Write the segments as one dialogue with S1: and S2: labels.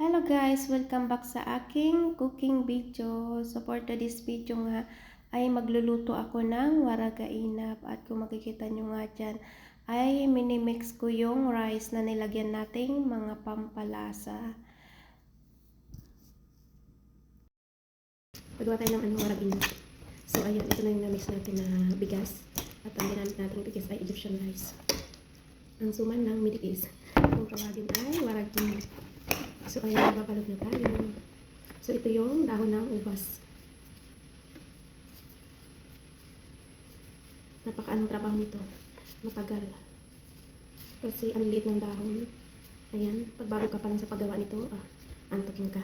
S1: Hello guys! Welcome back sa aking cooking video. So for today's video nga ay magluluto ako ng waragainap. At kung makikita nyo nga dyan ay minimix ko yung rice na nilagyan nating mga pampalasa. Pagawa tayo ng waragainap. So ayun, ito na yung namix natin na bigas. At ang ginamit natin bigas ay Egyptian rice. Ang suman ng Middle East. Kung tawagin ay waragainap. So, ayan, nababalot na tayo. So, ito yung dahon ng ubas. Napakaanong trabaho nito. Matagal. Kasi ang liit ng dahon. Ayan, pagbago ka pa lang sa paggawa nito, antokin ka.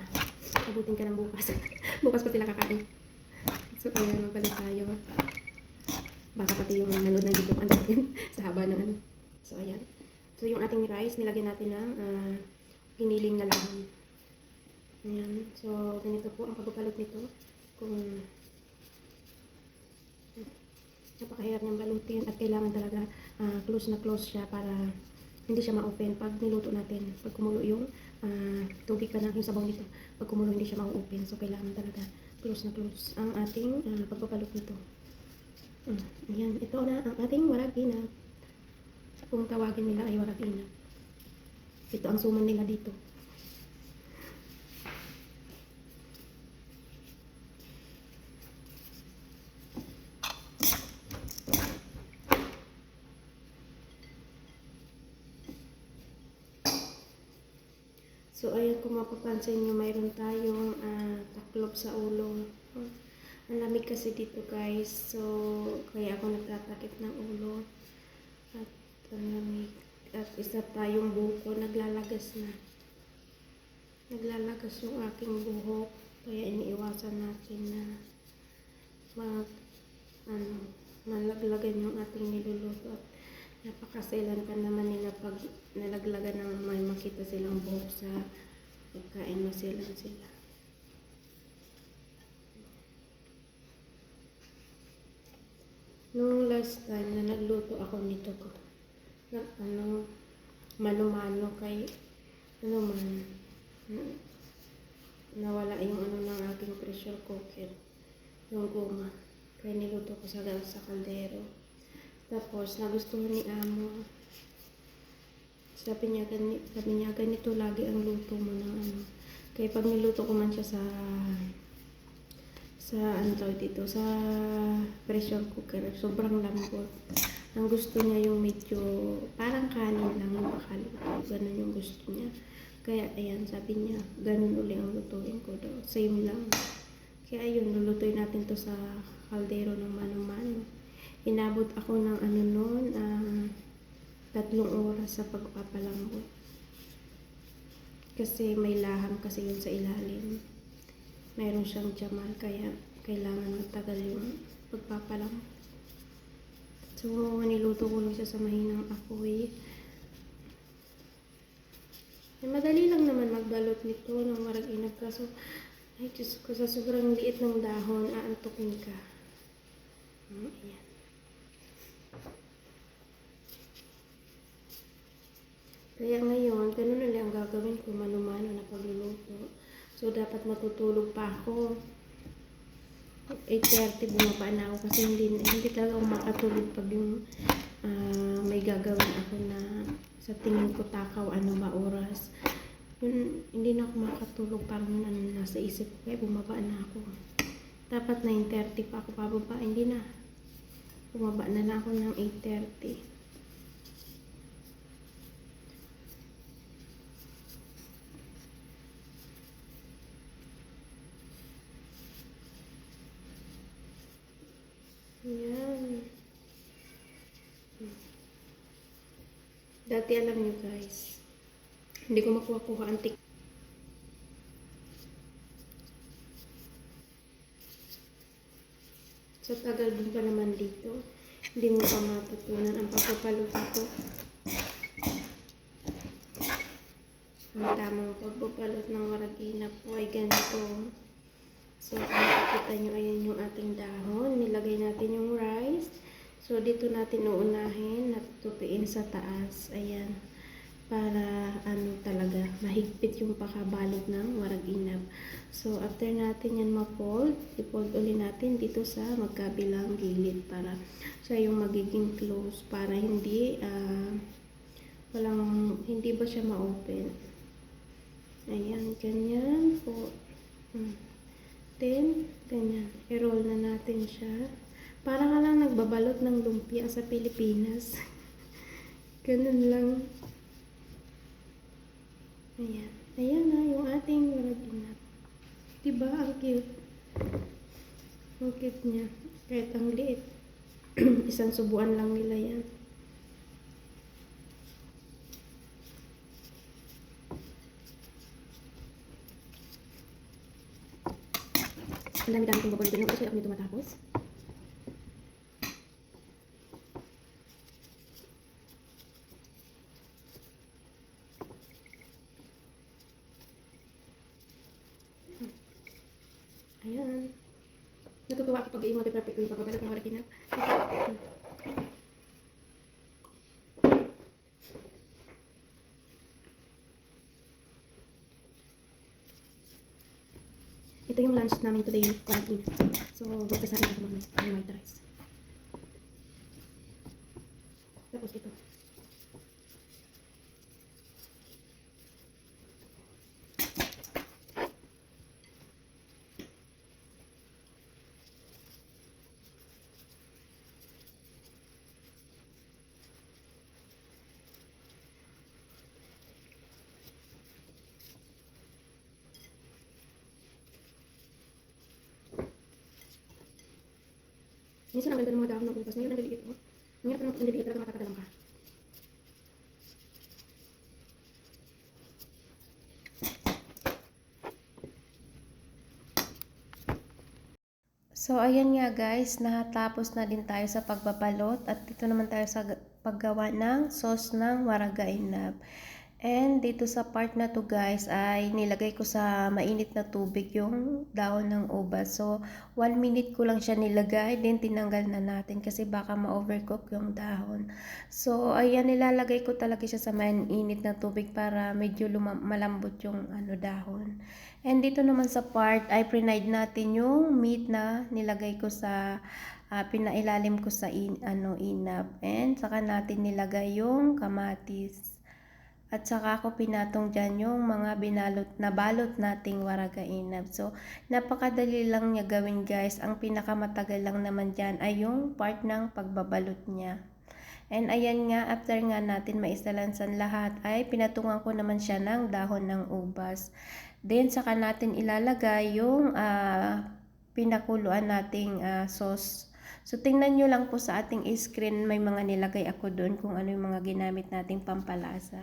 S1: Abutin ka ng bukas. Bukas pa sila kakain. So, ayan, magbalik tayo. Baka pati yung nanood ng video antokin sa haba ng ano. So, ayan. So, yung ating rice, nilagyan natin ng piniling na laman. Ayan. So, ganito po ang pagbabalot nito. Kung napakahirap niyang balutin at kailangan talaga close na close siya para hindi siya ma-open pag niluto natin. Pag kumulo yung tubig pa na yung sabaw nito, pag kumulo hindi siya ma-open. So, kailangan talaga close na close ang ating pagbabalot nito. Ayan. Ito na ang ating waragainap. Kung tawagin nila ay waragainap. Ito ang suman nila dito. So, ayan, kung mapapansin nyo, mayroon tayong taklob sa ulo. Ang lamig kasi dito, guys. So, kaya ako nagtatakip ng ulo. At ang lamig. At isa tayong buko, naglalagas na. Naglalagas yung aking buhok. Kaya iniiwasan natin na malaglagan yung ating niluluto. At napakaselan pa naman nila pag nalaglagan ng may makita silang buhok sa pagkain, maselan sila. Nung last time na nagluto ako nito ko, mano-mano kay nawala yung ng aking pressure cooker, yung guma, kaya niluto ko sa kaldero. Tapos nagustuhan ni amo, sabi niya ganito lagi ang luto mo ng kaya pag niluto ko man siya dito sa pressure cooker, sobrang lambot. Ang gusto niya yung medyo parang kanin lang yung pakaluto. Ganun yung gusto niya. Kaya ayan, sabi niya, ganun uli ang lutuin ko daw. Same lang. Kaya ayun, lulutuin natin to sa kaldero ng mano-mano. Inabot ako ng 3 oras sa pagpapalambot. Kasi may laham kasi yun sa ilalim. Mayroon siyang jamal, kaya kailangan matagal yung pagpapalambot. So, niluto ko lang siya sa mahinang apoy. Madali lang naman magbalot nito ng waragainap. Kaso, ay Diyos ko, sa sobrang liit ng dahon, aantukin ka. Ayan. Kaya ngayon, ganun na lang ang gagawin ko, mano-mano na pagluluto. So, dapat matutulog pa ako. 8:30 bumaba na ako kasi hindi talaga ako makatulog pag yung may gagawin ako na sa tingin ko takaw ba oras. Yun, hindi na ako makatulog, parang nasa isip ko, kaya bumaba na ako. Dapat 9:30 pa ako pababa, hindi na. Bumaba na ako ng 8:30. Yan. Dati alam nyo guys, hindi ko makuha-kuha ang tik. So tagal din pa naman dito, hindi mo pa matutunan ang pagpapaluto ko. Ang tamang pagpapalot ng waragainap po ay ganito. So, kung makikita nyo, ayan yung ating dahon. Nilagay natin yung rice. So, dito natin uunahin na tutupiin sa taas. Ayan. para ano talaga, mahigpit yung pakabalot ng warag inab. So, after natin yan ma-fold, i-fold ulit natin dito sa magkabilang gilid para siya yung magiging close para hindi hindi ba siya ma-open. Ayan, ganyan po. Then, ganyan. I-roll na natin siya. Para nga lang nagbabalot ng lumpia sa Pilipinas. Ganun lang. Ayan. Ayan na yung ating warag inab. Diba? Ang cute. Ang cute niya. Kahit ang liit. Isang subuan lang nila yan. Ang dami-dami kong babalot doon. Kasi ako nito matapos. Ayan. Natutuwa ako pag yung mga perfect ko yung pagbabalot ng warag inab. Ito yung lunch namin today, quarantine. So, magpasa rin ako ng white rice. Tapos ito. Minsan ang ganda ng mga dahon ng bukas. Ngayon ang liliit. Ang hirap ng liliit talaga matatagalan ka. So, ayan nga guys, natapos na din tayo sa pagbabalot at dito naman tayo sa paggawa ng sauce ng warag inab. And dito sa part na to guys ay nilagay ko sa mainit na tubig yung dahon ng ubas. So 1 minute ko lang siya nilagay, then tinanggal na natin kasi baka ma-overcook yung dahon. So ayan, nilalagay ko talaga siya sa mainit na tubig para medyo malambot yung dahon. And dito naman sa part ay pre-kniad natin yung meat na nilagay ko sa pinailalim ko sa inab. And saka natin nilagay yung kamatis. At saka ako pinatong dyan yung mga nabalot nating warag inab. So, napakadali lang niya gawin guys. Ang pinakamatagal lang naman dyan ay yung part ng pagbabalot niya. And ayan nga, after nga natin maisalansan lahat, ay pinatungan ko naman siya ng dahon ng ubas. Then, saka natin ilalagay yung pinakuluan nating sauce. So, tingnan nyo lang po sa ating screen, may mga nilagay ako doon kung ano yung mga ginamit nating pampalasa.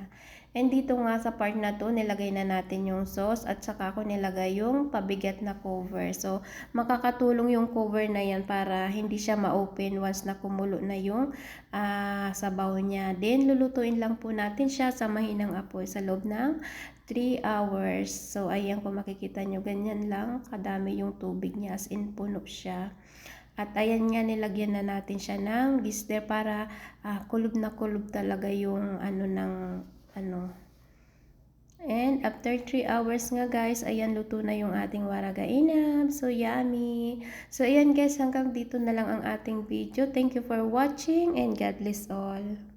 S1: And dito nga sa part na to, nilagay na natin yung sauce at saka ako nilagay yung pabigat na cover. So, makakatulong yung cover na yan para hindi siya ma-open once na kumulo na yung sabaw niya. Then, lulutuin lang po natin siya sa mahinang apoy sa loob ng 3 hours. So, ayan kung makikita nyo, ganyan lang kadami yung tubig niya, as in puno siya. At ayan nga, nilagyan na natin siya ng glister para kulob na kulob talaga yung And after 3 hours nga guys, ayan, luto na yung ating warag inab. So yummy! So ayan guys, hanggang dito na lang ang ating video. Thank you for watching and God bless all.